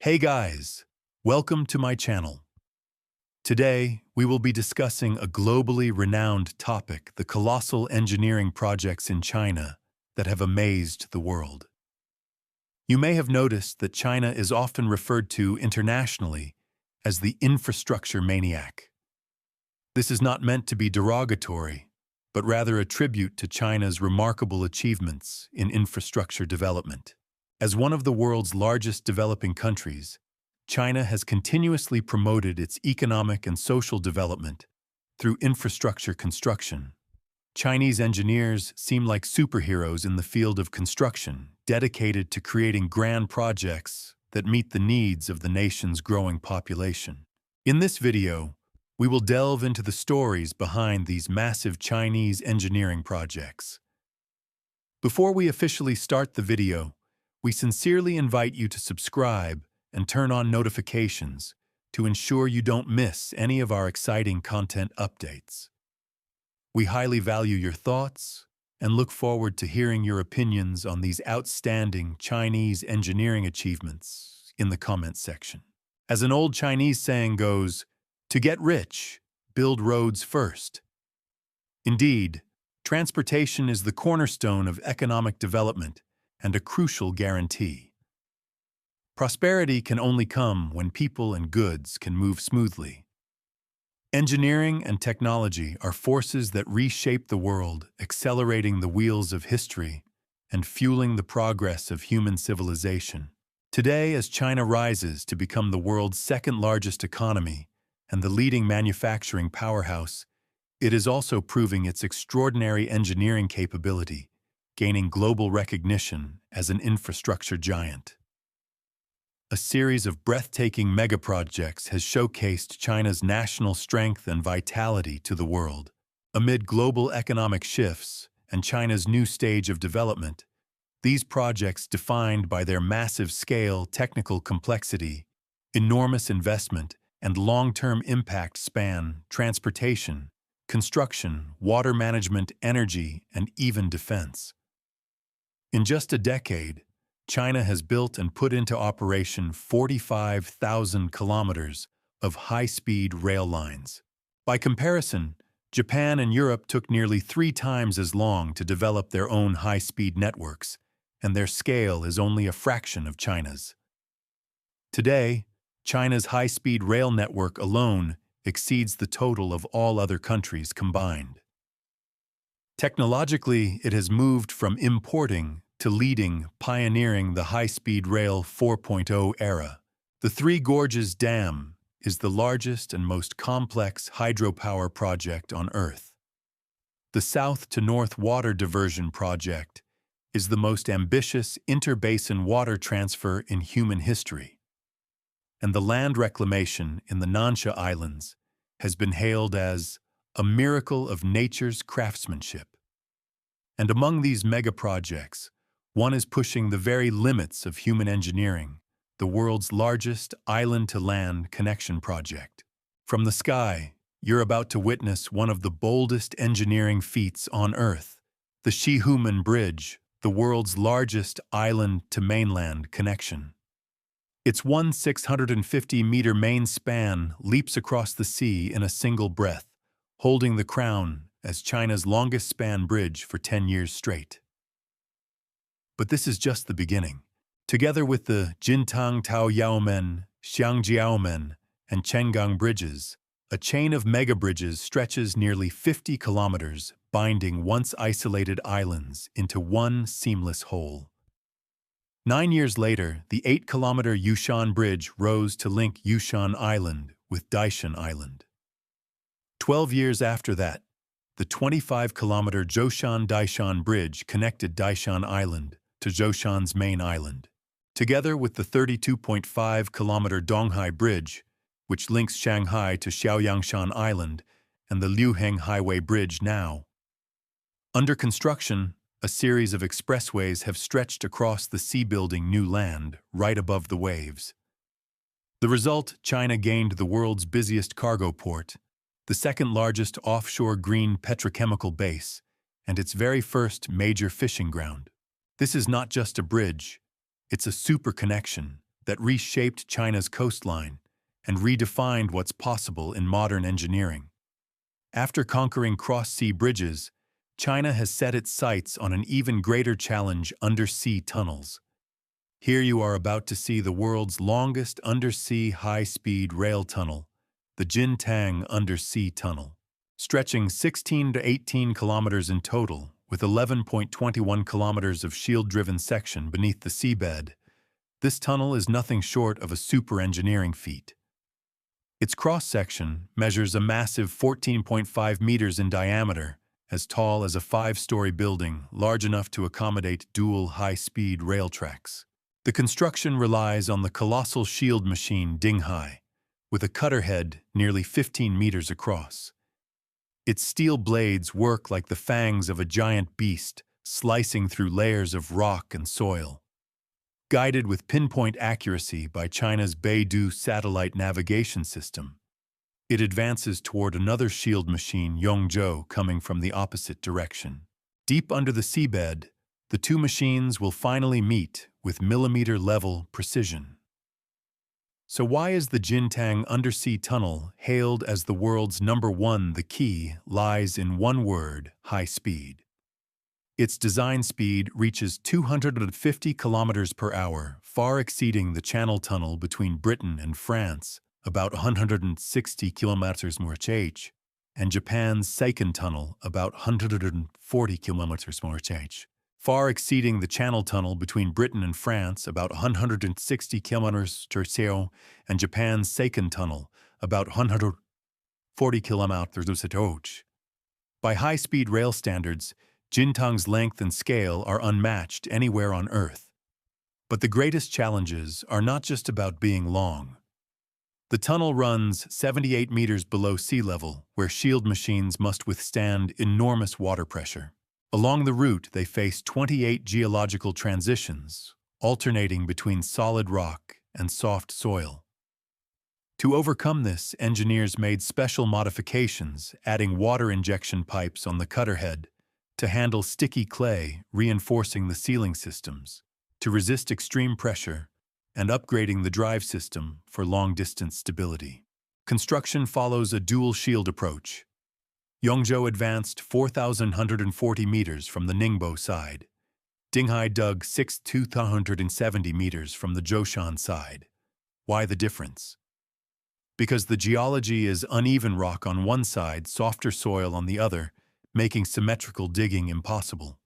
Hey guys, welcome to my channel. Today, we will be discussing a globally renowned topic, the colossal engineering projects in China that have amazed the world. You may have noticed that China is often referred to internationally as the infrastructure maniac. This is not meant to be derogatory, but rather a tribute to China's remarkable achievements in infrastructure development. As one of the world's largest developing countries, China has continuously promoted its economic and social development through infrastructure construction. Chinese engineers seem like superheroes in the field of construction, dedicated to creating grand projects that meet the needs of the nation's growing population. In this video, we will delve into the stories behind these massive Chinese engineering projects. Before we officially start the video, we sincerely invite you to subscribe and turn on notifications to ensure you don't miss any of our exciting content updates. We highly value your thoughts and look forward to hearing your opinions on these outstanding Chinese engineering achievements in the comments section. As an old Chinese saying goes, "To get rich, build roads first." Indeed, transportation is the cornerstone of economic development and a crucial guarantee. Prosperity can only come when people and goods can move smoothly. Engineering and technology are forces that reshape the world, accelerating the wheels of history and fueling the progress of human civilization. Today, as China rises to become the world's second-largest economy and the leading manufacturing powerhouse, it is also proving its extraordinary engineering capability, gaining global recognition as an infrastructure giant. A series of breathtaking megaprojects has showcased China's national strength and vitality to the world. Amid global economic shifts and China's new stage of development, these projects, defined by their massive scale, technical complexity, enormous investment, and long-term impact, span transportation, construction, water management, energy, and even defense. In just a decade, China has built and put into operation 45,000 kilometers of high-speed rail lines. By comparison, Japan and Europe took nearly 3 times as long to develop their own high-speed networks, and their scale is only a fraction of China's. Today, China's high-speed rail network alone exceeds the total of all other countries combined. Technologically, it has moved from importing to leading, pioneering the high-speed rail 4.0 era. The Three Gorges Dam is the largest and most complex hydropower project on Earth. The south-to-north water diversion project is the most ambitious interbasin water transfer in human history. And the land reclamation in the Nansha Islands has been hailed as a miracle of nature's craftsmanship. And among these mega-projects, one is pushing the very limits of human engineering, the world's largest island-to-land connection project. From the sky, you're about to witness one of the boldest engineering feats on Earth, the Zhuhai Bridge, the world's largest island-to-mainland connection. Its 650-meter main span leaps across the sea in a single breath, holding the crown as China's longest-span bridge for 10 years straight. But this is just the beginning. Together with the Jintang Xiangjiaomen, and Chenggang bridges, a chain of mega-bridges stretches nearly 50 kilometers, binding once isolated islands into one seamless whole. 9 years later, the 8-kilometer Yushan Bridge rose to link Yushan Island with Daishan Island. 12 years after that, the 25-kilometer Zhoushan-Daishan Bridge connected Daishan Island to Zhoushan's main island. Together with the 32.5-kilometer Donghai Bridge, which links Shanghai to Xiaoyangshan Island, and the Liuheng Highway Bridge now. Under construction, a series of expressways have stretched across the sea, building new land right above the waves. The result, China gained the world's busiest cargo port, the second-largest offshore green petrochemical base, and its very first major fishing ground. This is not just a bridge, it's a super connection, that reshaped China's coastline and redefined what's possible in modern engineering. After conquering cross-sea bridges, China has set its sights on an even greater challenge: undersea tunnels. Here you are about to see the world's longest undersea high-speed rail tunnel, the Jintang Undersea Tunnel. Stretching 16 to 18 kilometers in total, with 11.21 kilometers of shield-driven section beneath the seabed, this tunnel is nothing short of a super-engineering feat. Its cross-section measures a massive 14.5 meters in diameter, as tall as a 5-story building, large enough to accommodate dual high-speed rail tracks. The construction relies on the colossal shield machine Zhuhai, with a cutter head nearly 15 meters across. Its steel blades work like the fangs of a giant beast, slicing through layers of rock and soil. Guided with pinpoint accuracy by China's Beidou satellite navigation system, it advances toward another shield machine, Yongzhou, coming from the opposite direction. Deep under the seabed, the two machines will finally meet with millimeter-level precision. So why is the Jintang Undersea Tunnel hailed as the world's #1? The key lies in one word: high speed. Its design speed reaches 250 kilometers per hour, far exceeding the Channel Tunnel between Britain and France, about 160 kilometers per h, and Japan's Seikan Tunnel, about 140 kilometers per h. Far exceeding the Channel Tunnel between Britain and France, about 160 kilometers per h, and Japan's Seikan Tunnel, about 140 kilometers per h. By high-speed rail standards, Jintang's length and scale are unmatched anywhere on Earth. But the greatest challenges are not just about being long. The tunnel runs 78 meters below sea level, where shield machines must withstand enormous water pressure. Along the route, they face 28 geological transitions, alternating between solid rock and soft soil. To overcome this, engineers made special modifications, adding water injection pipes on the cutter head to handle sticky clay, reinforcing the sealing systems to resist extreme pressure, and upgrading the drive system for long-distance stability. Construction follows a dual shield approach. Yongzhou advanced 4,140 meters from the Ningbo side. Zhuhai dug 6,270 meters from the Zhoushan side. Why the difference? Because the geology is uneven rock on one side, softer soil on the other, making symmetrical digging impossible.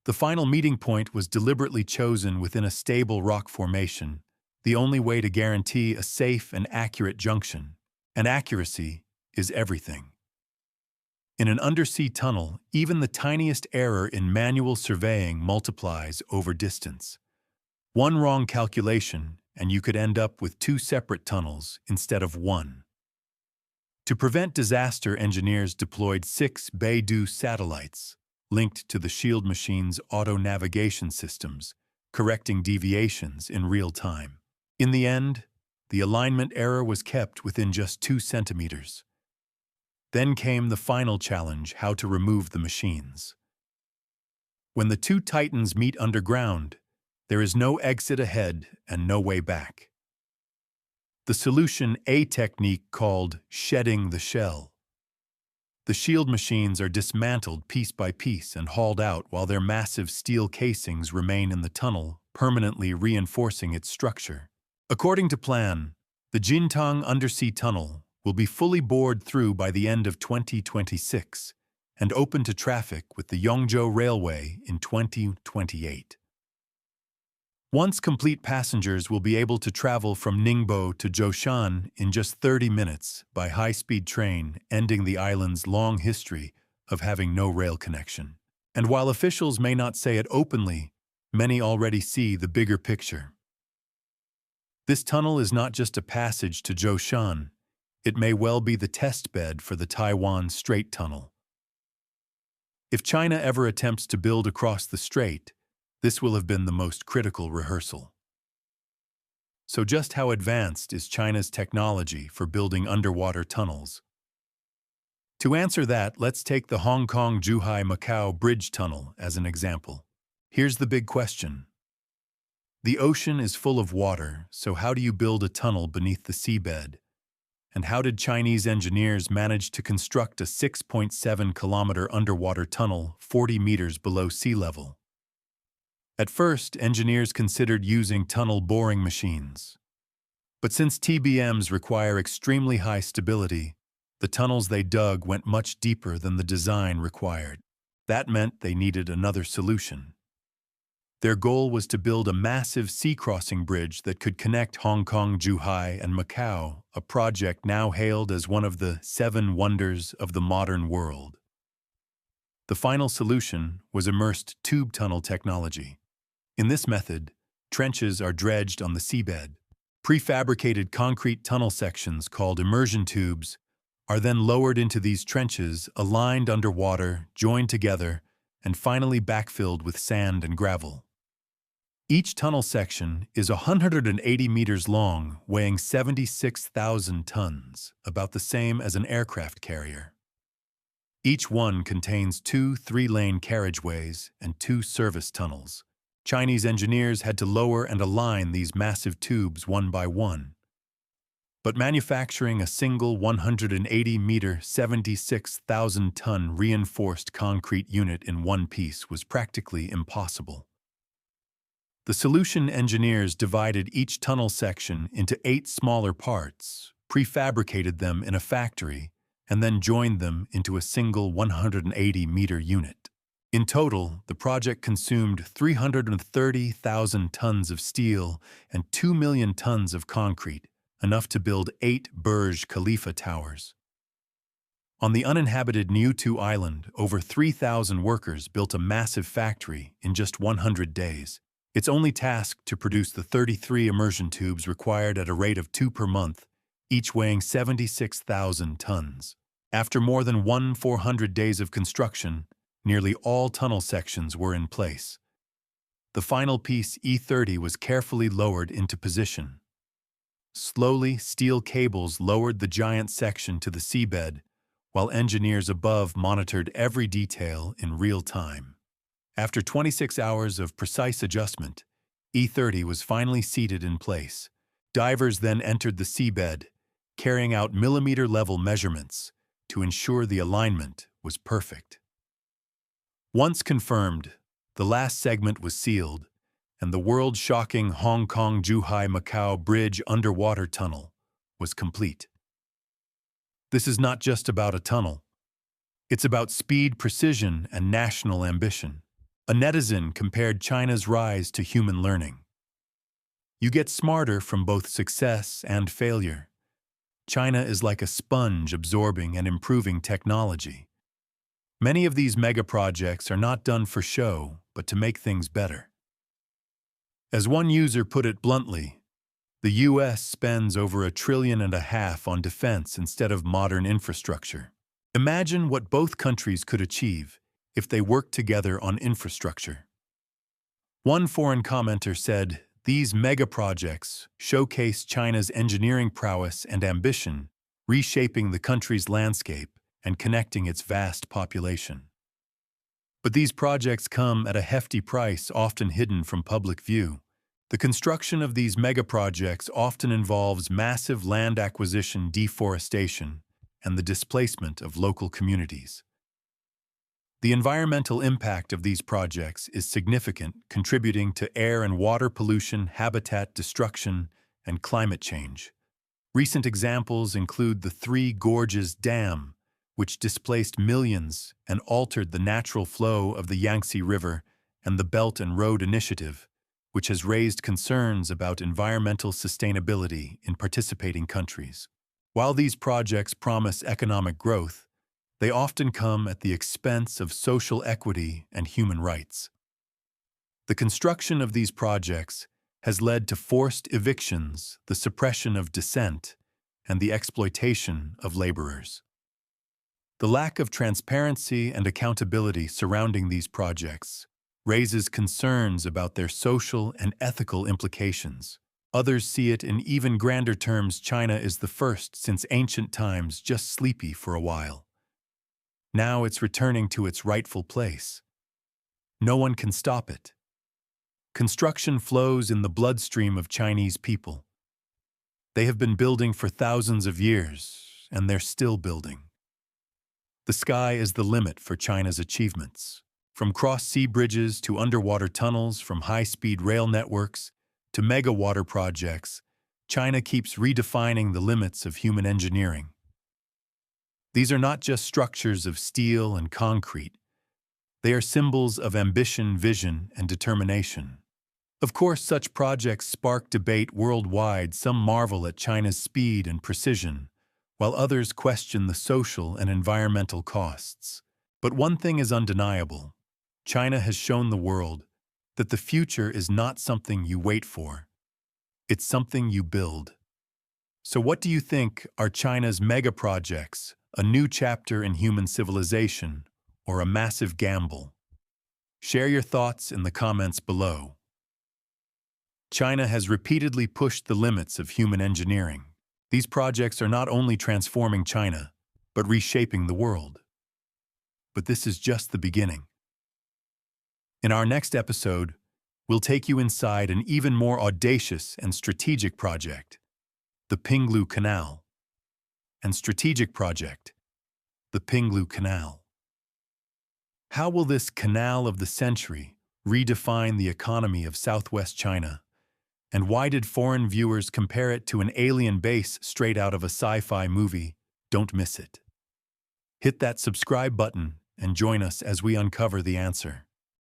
The final meeting point was deliberately chosen within a stable rock formation, the only way to guarantee a safe and accurate junction. And accuracy is everything. In an undersea tunnel, even the tiniest error in manual surveying multiplies over distance. One wrong calculation, and you could end up with two separate tunnels instead of one. To prevent disaster, engineers deployed 6 Beidou satellites linked to the shield machine's auto-navigation systems, correcting deviations in real time. In the end, the alignment error was kept within just 2 centimeters. Then came the final challenge: how to remove the machines. When the two titans meet underground, there is no exit ahead and no way back. The solution: a technique called shedding the shell. The shield machines are dismantled piece by piece and hauled out while their massive steel casings remain in the tunnel, permanently reinforcing its structure. According to plan, the Jintang Undersea Tunnel will be fully bored through by the end of 2026 and open to traffic with the Yongzhou Railway in 2028. Once complete, passengers will be able to travel from Ningbo to Zhoushan in just 30 minutes by high-speed train, ending the island's long history of having no rail connection. And while officials may not say it openly, many already see the bigger picture. This tunnel is not just a passage to Zhoushan, it may well be the test bed for the Taiwan Strait Tunnel. If China ever attempts to build across the strait, this will have been the most critical rehearsal. So just how advanced is China's technology for building underwater tunnels? To answer that, let's take the Hong Kong-Zhuhai Macau Bridge Tunnel as an example. Here's the big question. The ocean is full of water, so how do you build a tunnel beneath the seabed? And how did Chinese engineers manage to construct a 6.7-kilometer underwater tunnel 40 meters below sea level? At first, engineers considered using tunnel boring machines. But since TBMs require extremely high stability, the tunnels they dug went much deeper than the design required. That meant they needed another solution. Their goal was to build a massive sea-crossing bridge that could connect Hong Kong, Zhuhai, and Macau, a project now hailed as one of the 7 wonders of the modern world. The final solution was immersed tube tunnel technology. In this method, trenches are dredged on the seabed. Prefabricated concrete tunnel sections called immersion tubes are then lowered into these trenches, aligned underwater, joined together, and finally backfilled with sand and gravel. Each tunnel section is 180 meters long, weighing 76,000 tons, about the same as an aircraft carrier. Each one contains 2 3-lane carriageways and 2 service tunnels. Chinese engineers had to lower and align these massive tubes one by one. But manufacturing a single 180-meter, 76,000-ton reinforced concrete unit in one piece was practically impossible. The solution engineers divided each tunnel section into 8 smaller parts, prefabricated them in a factory, and then joined them into a single 180-meter unit. In total, the project consumed 330,000 tons of steel and 2 million tons of concrete, enough to build 8 Burj Khalifa towers. On the uninhabited Niutu Island, over 3,000 workers built a massive factory in just 100 days. Its only task to produce the 33 immersion tubes required at a rate of 2 per month, each weighing 76,000 tons. After more than 400 days of construction, nearly all tunnel sections were in place. The final piece, E30, was carefully lowered into position. Slowly, steel cables lowered the giant section to the seabed, while engineers above monitored every detail in real time. After 26 hours of precise adjustment, E30 was finally seated in place. Divers then entered the seabed, carrying out millimeter-level measurements to ensure the alignment was perfect. Once confirmed, the last segment was sealed, and the world-shocking Hong Kong-Zhuhai-Macau Bridge underwater tunnel was complete. This is not just about a tunnel. It's about speed, precision, and national ambition. A netizen compared China's rise to human learning. You get smarter from both success and failure. China is like a sponge absorbing and improving technology. Many of these mega-projects are not done for show, but to make things better. As one user put it bluntly, the US spends over $1.5 trillion on defense instead of modern infrastructure. Imagine what both countries could achieve if they worked together on infrastructure. One foreign commenter said, "These mega-projects showcase China's engineering prowess and ambition, reshaping the country's landscape and connecting its vast population." But these projects come at a hefty price, often hidden from public view. The construction of these mega-projects often involves massive land acquisition, deforestation, and the displacement of local communities. The environmental impact of these projects is significant, contributing to air and water pollution, habitat destruction, and climate change. Recent examples include the Three Gorges Dam, which displaced millions and altered the natural flow of the Yangtze River, and the Belt and Road Initiative, which has raised concerns about environmental sustainability in participating countries. While these projects promise economic growth, they often come at the expense of social equity and human rights. The construction of these projects has led to forced evictions, the suppression of dissent, and the exploitation of laborers. The lack of transparency and accountability surrounding these projects raises concerns about their social and ethical implications. Others see it in even grander terms. China is the first since ancient times, just sleepy for a while. Now it's returning to its rightful place. No one can stop it. Construction flows in the bloodstream of Chinese people. They have been building for thousands of years, and they're still building. The sky is the limit for China's achievements. From cross-sea bridges to underwater tunnels, from high-speed rail networks to mega-water projects, China keeps redefining the limits of human engineering. These are not just structures of steel and concrete. They are symbols of ambition, vision, and determination. Of course, such projects spark debate worldwide. Some marvel at China's speed and precision, while others question the social and environmental costs. But one thing is undeniable. China has shown the world that the future is not something you wait for. It's something you build. So what do you think are China's mega projects, a new chapter in human civilization, or a massive gamble? Share your thoughts in the comments below. China has repeatedly pushed the limits of human engineering. These projects are not only transforming China, but reshaping the world. But this is just the beginning. In our next episode, we'll take you inside an even more audacious and strategic project, the Pinglu Canal. And strategic project, the Pinglu Canal. How will this canal of the century redefine the economy of southwest China? And why did foreign viewers compare it to an alien base straight out of a sci-fi movie? Don't miss it. Hit that subscribe button and join us as we uncover the answer.